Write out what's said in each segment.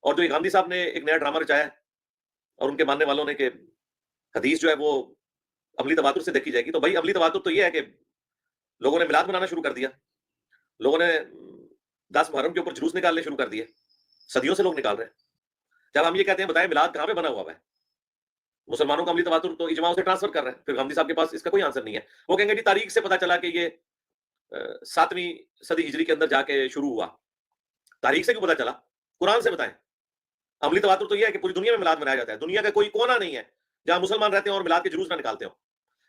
اور جو یہ گاندھی صاحب نے ایک نیا ڈرامہ رچایا ہے اور ان کے ماننے والوں نے کہ حدیث جو ہے وہ عملی تواتر سے دیکھی جائے گی، تو بھائی عملی تواتر تو یہ ہے کہ لوگوں نے میلاد منانا شروع کر دیا، لوگوں نے 10 محرم کے اوپر جلوس نکالنے شروع کر دیے، صدیوں سے لوگ نکال رہے ہیں۔ جب ہم یہ کہتے ہیں بتائیں میلاد کہاں پہ بنا ہوا ہے، مسلمانوں کا عملی تواتر تو اجماع سے ٹرانسفر کر رہے ہیں، پھر گاندھی صاحب کے پاس اس کا کوئی آنسر نہیں ہے۔ وہ کہیں گے جی تاریخ سے پتہ چلا کہ یہ 7ویں صدی ہجری کے اندر جا کے شروع ہوا، تاریخ سے کیوں پتہ چلا؟ قرآن سے بتائیں۔ عملی تواتر تو یہ ہے کہ پوری دنیا میں میلاد منایا جاتا ہے، دنیا کا کوئی کونا نہیں ہے جہاں مسلمان رہتے ہیں اور میلاد کے جلوس نہ نکالتے ہوں۔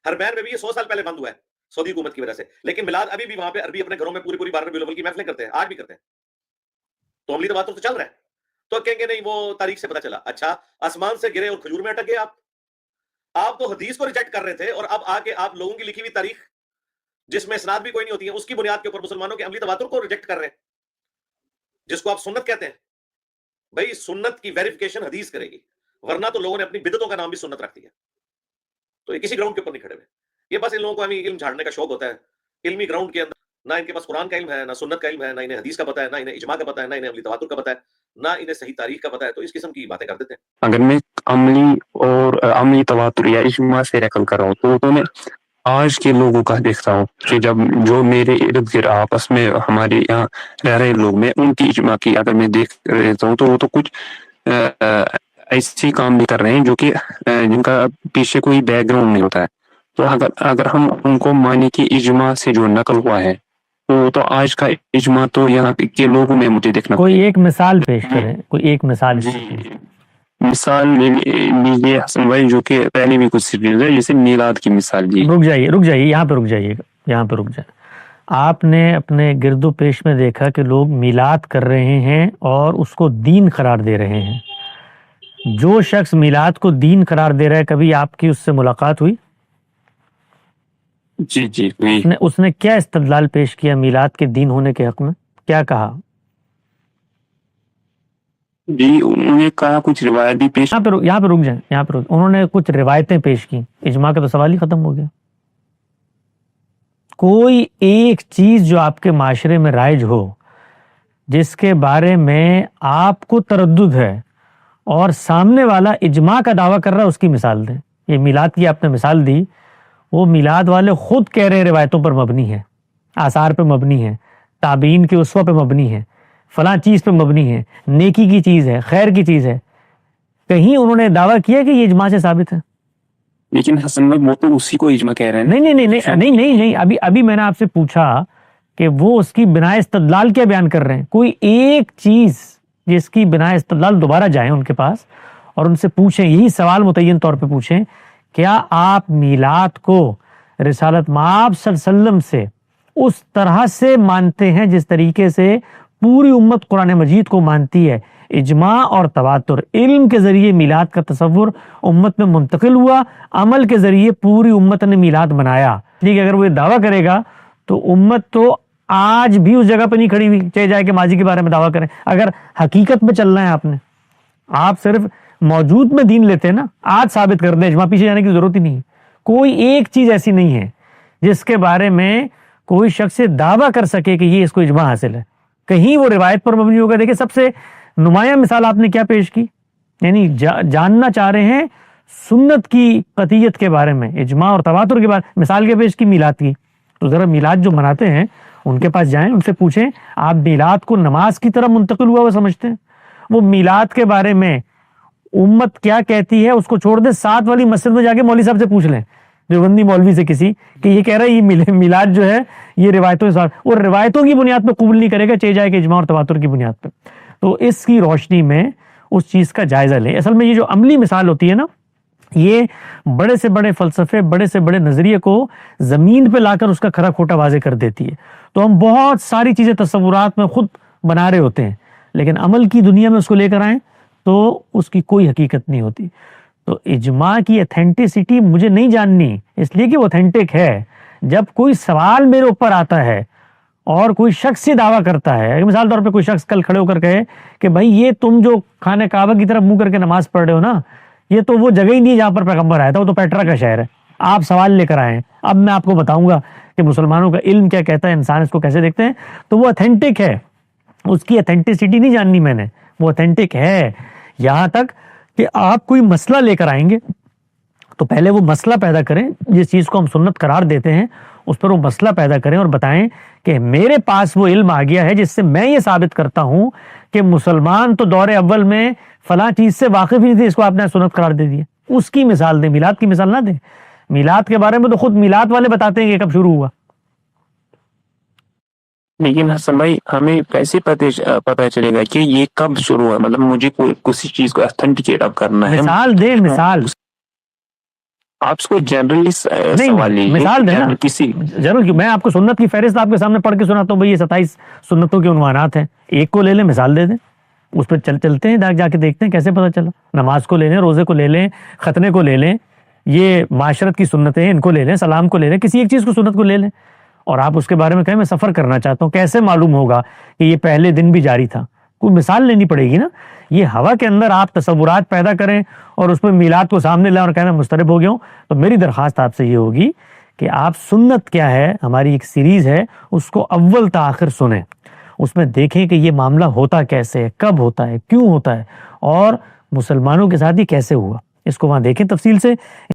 حرمین میں بھی یہ 100 سال پہلے بند ہوا ہے سعودی حکومت کی وجہ سے، لیکن میلاد ابھی بھی وہاں پہ عربی اپنے گھروں میں پوری 12 ربیع الاول کی محفلیں کرتے ہیں، آج بھی کرتے ہیں۔ تو عملی تواتر تو چل رہا ہے، تو کہیں گے نہیں وہ تاریخ سے پتہ چلا۔ اچھا آسمان سے گرے اور کھجور میں اٹک گئے آپ تو حدیث کو ریجیکٹ کر رہے تھے، اور اب آ کے آپ لوگوں کی لکھی ہوئی تاریخ جس میں اسناد بھی کوئی نہیں ہوتی ہے اس کی بنیاد کے اوپر مسلمانوں کے عملی تواتر کو ریجیکٹ کر رہے ہیں، جس کو آپ سنت کہتے ہیں۔ بھائی سنت کی ویریفیکیشن حدیث کرے گی، ورنہ تو لوگوں نے اپنی بدعتوں کا نام بھی سنت رکھ دیا۔ تو یہ کسی گراؤنڈ کے اوپر نہیں کھڑے ہوئے، یہ بس ان لوگوں کو ہمیں علم جھاڑنے کا شوق ہوتا ہے۔ علمی گراؤنڈ کے اندر نہ ان کے پاس قرآن کا علم ہے، نہ سنت کا علم ہے، نہ انہیں حدیث کا پتہ ہے، نہ انہیں اجماع کا پتہ ہے، نہ انہیں عملی تواتر کا پتہ ہے، نہ انہیں صحیح تاریخ کا پتہ ہے، تو اس قسم کی باتیں کر دیتے ہیں۔ اگر میں عملی تواتر یا اجماع سے نقل کر رہا ہوں تو میں آج کے لوگوں کا دیکھتا ہوں کہ جب جو میرے ارد گرد آپس میں ہمارے یہاں رہ رہے لوگ میں ان کی اجماع کی اگر میں دیکھ رہتا ہوں تو وہ تو کچھ ایسے کام بھی کر رہے ہیں جو کہ جن کا پیچھے کوئی بیک گراؤنڈ نہیں ہوتا ہے۔ تو اگر ہم ان کو مانے کہ اجماع سے جو نقل ہوا ہے تو آج کا اجماع تو یہاں کے لوگوں میں مجھے دیکھنا۔ کوئی ایک مثال پیش کریں، کوئی ایک مثال۔ مثال لیجیے حسن بھائی، جو کہ پہلے بھی کچھ سیریز ہے، جیسے میلاد کی مثال۔ جی رک جائیے یہاں پہ رک جائیں۔ آپ نے اپنے گرد و پیش میں دیکھا کہ لوگ میلاد کر رہے ہیں اور اس کو دین قرار دے رہے ہیں۔ جو شخص میلاد کو دین قرار دے رہا ہے، کبھی آپ کی اس سے ملاقات ہوئی؟ جی اس نے کیا استدلال پیش کیا میلاد کے دین ہونے کے حق میں؟ کیا کہا؟ جی انہوں نے کہا کچھ روایت بھی پیش۔ یہاں پہ رک جائیں۔ انہوں نے کچھ روایتیں پیش کی، اجماع کا تو سوال ہی ختم ہو گیا۔ کوئی ایک چیز جو آپ کے معاشرے میں رائج ہو، جس کے بارے میں آپ کو تردد ہے اور سامنے والا اجماع کا دعویٰ کر رہا ہے، اس کی مثال دیں۔ یہ میلاد کی آپ نے مثال دی، وہ میلاد والے خود کہہ رہے روایتوں پر مبنی ہے، آثار پہ مبنی ہے، تابعین کے اسوہ پہ مبنی ہے، فلاں چیز پہ مبنی ہے، نیکی کی چیز ہے، خیر کی چیز ہے۔ کہیں انہوں نے دعویٰ کیا کہ یہ اجماع سے ثابت ہے؟ لیکن حسن بھائی وہ تو اسی کو اجماع کہہ رہے ہیں۔ نہیں، ابھی میں نے آپ سے پوچھا کہ وہ اس کی بنا استدلال کیا بیان کر رہے ہیں۔ کوئی ایک چیز جس کی بنا استدلال دوبارہ جائیں ان کے پاس اور ان سے پوچھیں، یہی سوال متعین طور پہ پوچھیں، کیا آپ میلاد کو رسالت مآب صلی اللہ علیہ وسلم سے اس طرح سے مانتے ہیں جس طریقے سے پوری امت قرآن مجید کو مانتی ہے؟ اجماع اور تواتر، علم کے ذریعے میلاد کا تصور امت میں منتقل ہوا، عمل کے ذریعے پوری امت نے میلاد منایا۔ ٹھیک ہے، اگر وہ یہ دعویٰ کرے گا تو امت تو آج بھی اس جگہ پہ نہیں کھڑی ہوئی، چاہے جائے کہ ماضی کے بارے میں دعویٰ کریں۔ اگر حقیقت میں چلنا ہے آپ صرف موجود میں دین لیتے ہیں نا، آج ثابت کر دیں، اجماع پیچھے جانے کی ضرورت ہی نہیں ہے۔ کوئی ایک چیز ایسی نہیں ہے جس کے بارے میں کوئی شخص دعویٰ کر سکے کہ یہ اس کو اجماع حاصل ہے، کہیں وہ روایت پر مبنی ہوگا۔ دیکھیں سب سے نمایاں مثال آپ نے کیا پیش کی، یعنی جاننا چاہ رہے ہیں سنت کی قطعیت کے بارے میں، اجماع اور تواتر کے بارے میں، مثال کے پیش کی میلاد کی۔ تو ذرا میلاد جو مناتے ہیں ان کے پاس جائیں، ان سے پوچھیں آپ میلاد کو نماز کی طرح منتقل ہوا وہ سمجھتے ہیں؟ وہ میلاد کے بارے میں امت کیا کہتی ہے اس کو چھوڑ دیں، 7 والی مسجد میں جا کے مولوی صاحب سے پوچھ لیں، دیوبندی مولوی سے کسی، کہ یہ کہہ رہا ہے یہ میلاد جو ہے یہ روایتوں کے ساتھ، اور روایتوں کی بنیاد پہ قبول نہیں کرے گا، چاہے جائے کہ اجماع اور تواتر کی بنیاد پہ۔ تو اس کی روشنی میں اس چیز کا جائزہ لیں۔ اصل میں یہ جو عملی مثال ہوتی ہے نا، یہ بڑے سے بڑے فلسفے، بڑے سے بڑے نظریے کو زمین پہ لا کر اس کا کھرا کھوٹا واضح کر دیتی ہے۔ تو ہم بہت ساری چیزیں تصورات میں خود بنا رہے ہوتے ہیں، لیکن عمل کی دنیا میں اس کو لے کر آئیں تو اس کی کوئی حقیقت نہیں ہوتی۔ تو اجماع کی ایتھینٹسٹی مجھے نہیں جاننی، اس لیے کہ وہ ایتھینٹک ہے۔ جب کوئی سوال میرے اوپر آتا ہے اور کوئی شخص یہ دعویٰ کرتا ہے، مثال طور پہ کوئی شخص کل کھڑے ہو کر کہے کہ بھائی یہ تم جو خانہ کعبہ کی طرف منہ کر کے نماز پڑھ رہے ہو نا، یہ تو وہ جگہ ہی نہیں ہے جہاں پر پیغمبر آیا تھا، وہ تو پیٹرا کا شہر ہے، آپ سوال لے کر آئے ہیں، اب میں آپ کو بتاؤں گا کہ مسلمانوں کا علم کیا کہتا ہے، انسان اس کو کیسے دیکھتے ہیں۔ تو وہ ایتھینٹک ہے، اس کی ایتھینٹسٹی نہیں جاننی میں نے، وہ اوتھینٹک ہے. یہاں تک کہ آپ کوئی مسئلہ لے کر آئیں گے تو پہلے وہ مسئلہ پیدا کریں, جس چیز کو ہم سنت قرار دیتے ہیں اس پر وہ مسئلہ پیدا کریں اور بتائیں کہ میرے پاس وہ علم آ گیا ہے جس سے میں یہ ثابت کرتا ہوں کہ مسلمان تو دور اول میں فلاں چیز سے واقف ہی نہیں تھے, اس کو آپ نے سنت قرار دے دیا. اس کی مثال دیں, میلاد کی مثال نہ دیں. میلاد کے بارے میں تو خود میلاد والے بتاتے ہیں کہ کب شروع ہوا. لیکن حسن بھائی ہمیں کیسے پتہ چلے گا کہ یہ کب شروع ہے؟ مطلب مجھے کسی چیز کو اتھینٹیکیٹ اب کرنا ہے. مثال دیں, مثال. آپ اس کو جنرلی سوال لیجیے, مثال دیں نا. کسی ضرور, میں آپ کو سنت کی فہرست آپ کے سامنے پڑھ کے سناتا ہوں. بھئی یہ 27 سنتوں کے عنوانات ہیں, ایک کو لے لیں, مثال دے دیں, اس پہ چلتے ہیں, جا کے دیکھتے ہیں کیسے پتہ چلا. نماز کو لے لیں, روزے کو لے لیں, ختنے کو لے لیں, یہ معاشرت کی سنتیں ان کو لے لیں, سلام کو لے لیں, کسی ایک چیز کو سنت کو لے لیں اور آپ اس کے بارے میں کہیں میں سفر کرنا چاہتا ہوں. کیسے معلوم ہوگا کہ یہ پہلے دن بھی جاری تھا؟ کوئی مثال لینی پڑے گی نا. یہ ہوا کے اندر آپ تصورات پیدا کریں اور اس پہ میلاد کو سامنے لائیں اور کہیں میں مسترب ہو گیا ہوں. تو میری درخواست آپ سے یہ ہوگی کہ آپ سنت کیا ہے, ہماری ایک سیریز ہے, اس کو اول تا آخر سنیں, اس میں دیکھیں کہ یہ معاملہ ہوتا کیسے ہے, کب ہوتا ہے, کیوں ہوتا ہے اور مسلمانوں کے ساتھ ہی کیسے ہوا. اس کو وہاں دیکھیں تفصیل سے.